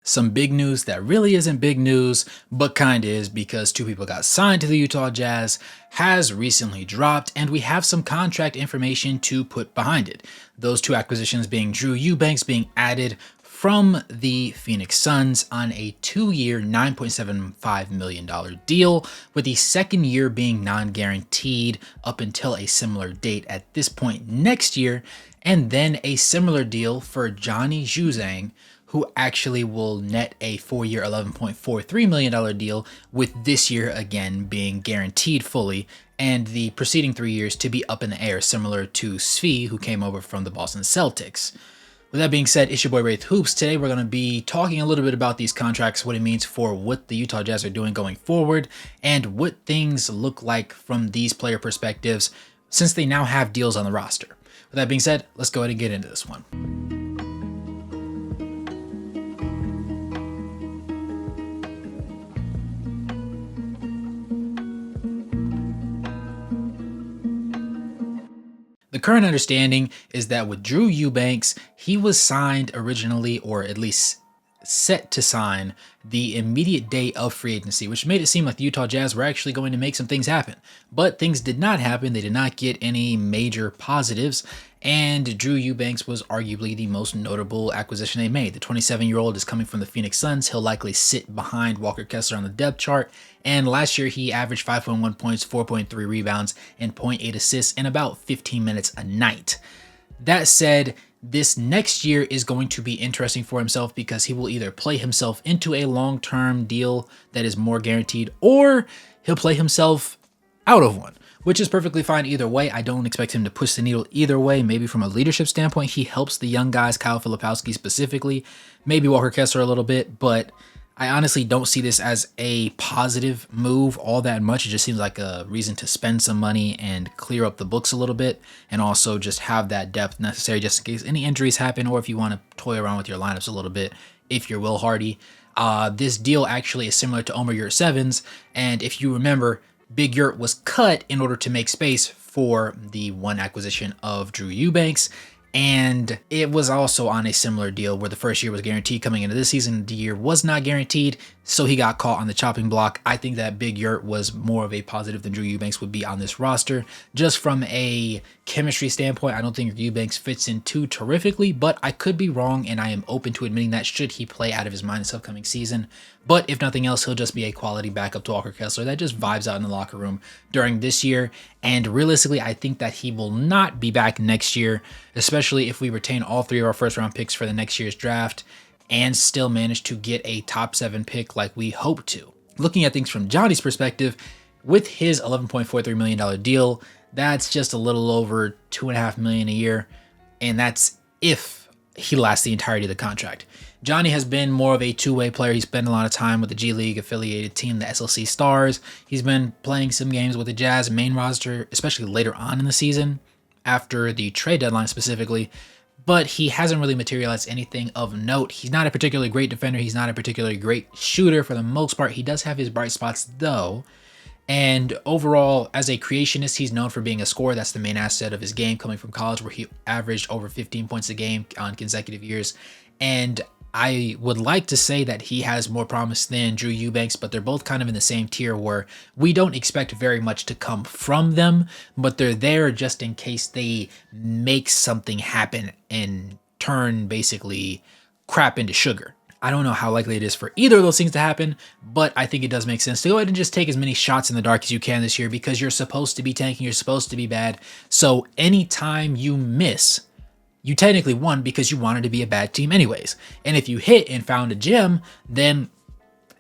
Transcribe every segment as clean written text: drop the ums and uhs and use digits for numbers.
Some big news that really isn't big news, but kinda is because two people got signed to the Utah Jazz has recently dropped, and we have some contract information to put behind it. Those two acquisitions being Drew Eubanks being added from the Phoenix Suns on a 2-year, $9.75 million deal, with the second year being non-guaranteed up until a similar date at this point next year, and then a similar deal for Johnny Juzang, who actually will net a 4-year, $11.43 million deal, with this year again being guaranteed fully, and the preceding 3 years to be up in the air, similar to Svi, who came over from the Boston Celtics. With that being said, it's your boy Wraith Hoops. Today we're going to be talking a little bit about these contracts, what it means for what the Utah Jazz are doing going forward, and what things look like from these player perspectives since they now have deals on the roster. With that being said, let's go ahead and get into this one. The current understanding is that with Drew Eubanks, he was signed originally, or at least set to sign, the immediate day of free agency, which made it seem like the Utah Jazz were actually going to make some things happen. But things did not happen. They did not get any major positives, and Drew Eubanks was arguably the most notable acquisition they made. The 27-year-old is coming from the Phoenix Suns. He'll likely sit behind Walker Kessler on the depth chart, and last year he averaged 5.1 points, 4.3 rebounds, and 0.8 assists in about 15 minutes a night. That said, this next year is going to be interesting for himself because he will either play himself into a long-term deal that is more guaranteed, or he'll play himself out of one, which is perfectly fine either way. I don't expect him to push the needle either way. Maybe from a leadership standpoint, he helps the young guys, Kyle Filipowski specifically, maybe Walker Kessler a little bit, but I honestly don't see this as a positive move all that much. It just seems like a reason to spend some money and clear up the books a little bit, and also just have that depth necessary just in case any injuries happen, or if you want to toy around with your lineups a little bit if you're Will Hardy. This deal actually is similar to Omer Yurtseven's, and if you remember, Big Yurt was cut in order to make space for the one acquisition of Drew Eubanks. And it was also on a similar deal where the first year was guaranteed coming into this season. The year was not guaranteed, so he got caught on the chopping block. I think that Big Yurt was more of a positive than Drew Eubanks would be on this roster. Just from a chemistry standpoint, I don't think Eubanks fits in too terrifically, but I could be wrong, and I am open to admitting that should he play out of his mind this upcoming season. But if nothing else, he'll just be a quality backup to Walker Kessler that just vibes out in the locker room during this year. And realistically, I think that he will not be back next year, especially if we retain all three of our first-round picks for the next year's draft and still manage to get a top 7 pick like we hope to. Looking at things from Johnny's perspective, with his $11.43 million deal, that's just a little over $2.5 million a year, and that's if he lasts the entirety of the contract. Johnny has been more of a two-way player. He spent a lot of time with the G League affiliated team, the SLC Stars. He's been playing some games with the Jazz main roster, especially later on in the season, after the trade deadline specifically, but he hasn't really materialized anything of note. He's not a particularly great defender. He's not a particularly great shooter for the most part. He does have his bright spots though. And overall, as a creationist, he's known for being a scorer. That's the main asset of his game coming from college, where he averaged over 15 points a game on consecutive years. And I would like to say that he has more promise than Drew Eubanks, but they're both kind of in the same tier where we don't expect very much to come from them, but they're there just in case they make something happen and turn basically crap into sugar. I don't know how likely it is for either of those things to happen, but I think it does make sense to go ahead and just take as many shots in the dark as you can this year, because you're supposed to be tanking, you're supposed to be bad. So anytime you miss, you technically won because you wanted to be a bad team anyways. And if you hit and found a gem, then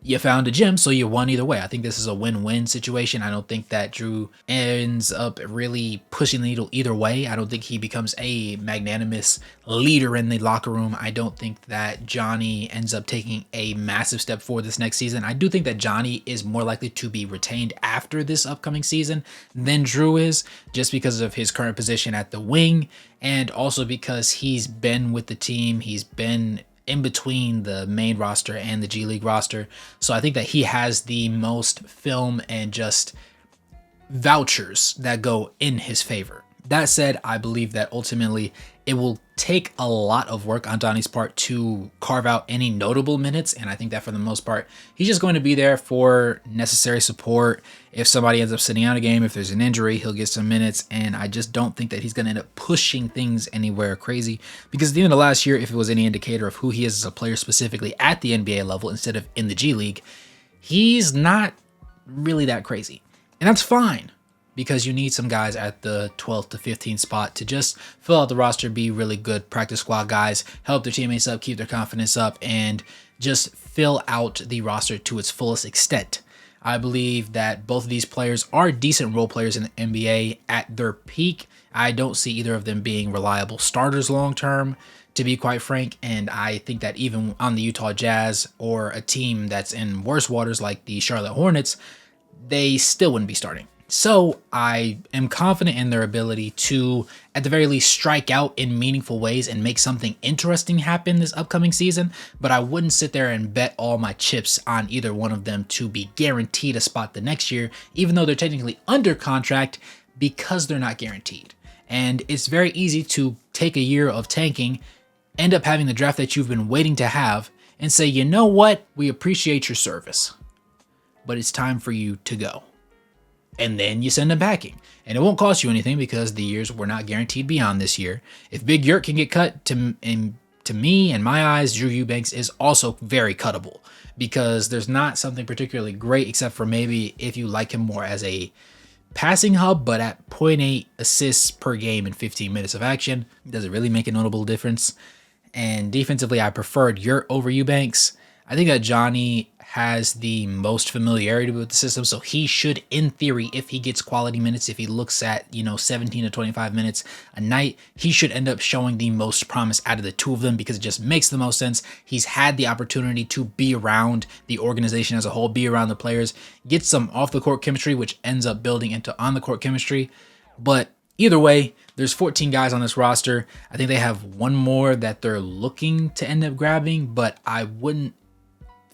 you found a gem, so you won either way. I think this is a win-win situation. I don't think that Drew ends up really pushing the needle either way. I don't think he becomes a magnanimous leader in the locker room. I don't think that Johnny ends up taking a massive step forward this next season. I do think that Johnny is more likely to be retained after this upcoming season than Drew is, just because of his current position at the wing, and also because he's been with the team. He's been in between the main roster and the G League roster. So I think that he has the most film and just vouchers that go in his favor. That said, I believe that ultimately It will take a lot of work on Donnie's part to carve out any notable minutes, and I think that for the most part, he's just going to be there for necessary support. If somebody ends up sitting out a game, if there's an injury, he'll get some minutes, and I just don't think that he's going to end up pushing things anywhere crazy, because at the end of last year, if it was any indicator of who he is as a player specifically at the NBA level instead of in the G League, he's not really that crazy. And that's fine, because you need some guys at the 12th to 15th spot to just fill out the roster, be really good practice squad guys, help their teammates up, keep their confidence up, and just fill out the roster to its fullest extent. I believe that both of these players are decent role players in the NBA at their peak. I don't see either of them being reliable starters long term, to be quite frank, and I think that even on the Utah Jazz or a team that's in worse waters like the Charlotte Hornets, they still wouldn't be starting. So I am confident in their ability to, at the very least, strike out in meaningful ways and make something interesting happen this upcoming season, but I wouldn't sit there and bet all my chips on either one of them to be guaranteed a spot the next year, even though they're technically under contract, because they're not guaranteed. And it's very easy to take a year of tanking, end up having the draft that you've been waiting to have, and say, you know what, we appreciate your service, but it's time for you to go. And then you send them packing. And it won't cost you anything because the years were not guaranteed beyond this year. If Big Yurt can get cut, to me and my eyes, Drew Eubanks is also very cuttable, because there's not something particularly great except for maybe if you like him more as a passing hub, but at 0.8 assists per game in 15 minutes of action, does it really make a notable difference? And defensively, I preferred Yurt over Eubanks. I think that Johnny has the most familiarity with the system, so he should, in theory, if he gets quality minutes, if he looks at, 17 to 25 minutes a night, he should end up showing the most promise out of the two of them, because it just makes the most sense. He's had the opportunity to be around the organization as a whole, be around the players, get some off-the-court chemistry, which ends up building into on-the-court chemistry. But either way, there's 14 guys on this roster. I think they have one more that they're looking to end up grabbing, but I wouldn't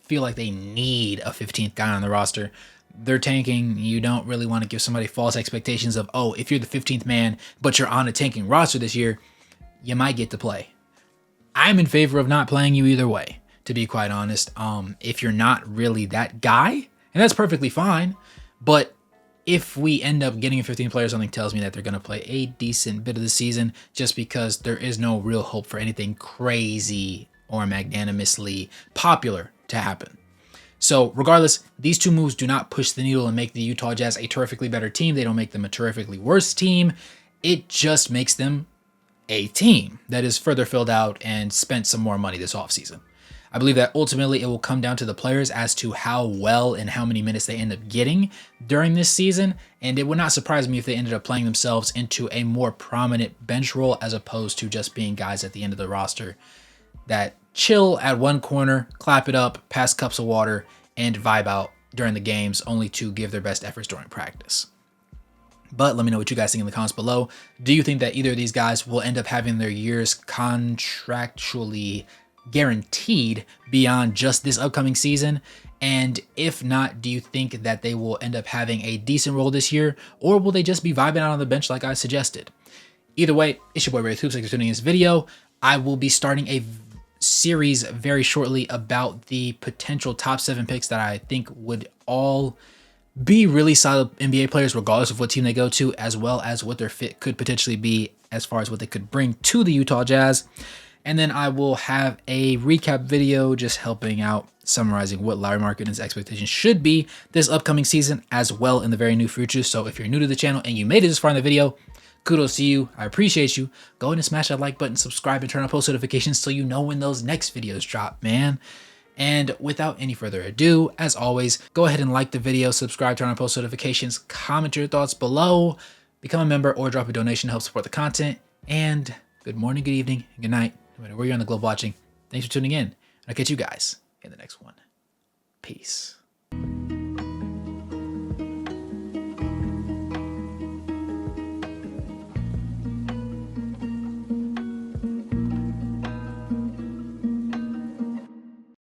feel like they need a 15th guy on the roster. They're tanking. You don't really want to give somebody false expectations of, oh, if you're the 15th man, but you're on a tanking roster this year, you might get to play. I'm in favor of not playing you either way, to be quite honest. If you're not really that guy, and that's perfectly fine, but if we end up getting a 15 player, something tells me that they're going to play a decent bit of the season, just because there is no real hope for anything crazy or magnanimously popular to happen. So regardless, these two moves do not push the needle and make the Utah Jazz a terrifically better team. They don't make them a terrifically worse team. It just makes them a team that is further filled out and spent some more money this offseason. I believe that ultimately it will come down to the players as to how well and how many minutes they end up getting during this season, and it would not surprise me if they ended up playing themselves into a more prominent bench role as opposed to just being guys at the end of the roster that chill at one corner, clap it up, pass cups of water, and vibe out during the games, only to give their best efforts during practice. But let me know what you guys think in the comments below. Do you think that either of these guys will end up having their years contractually guaranteed beyond just this upcoming season? And if not, do you think that they will end up having a decent role this year, or will they just be vibing out on the bench like I suggested? Either way, it's your boy Ray Hoops. Thanks for tuning in this video. I will be starting a series very shortly about the potential top 7 picks that I think would all be really solid NBA players regardless of what team they go to, as well as what their fit could potentially be as far as what they could bring to the Utah Jazz. And then I will have a recap video just helping out, summarizing what Larry Markkanen's expectations should be this upcoming season as well in the very near future. So if you're new to the channel and you made it this far in the video, kudos to you. I appreciate you. Go ahead and smash that like button, subscribe, and turn on post notifications so you know when those next videos drop, man. And without any further ado, as always, go ahead and like the video, subscribe, turn on post notifications, comment your thoughts below, become a member, or drop a donation to help support the content. And good morning, good evening, and good night, no matter where you're on the globe watching. Thanks for tuning in, and I'll catch you guys in the next one. Peace.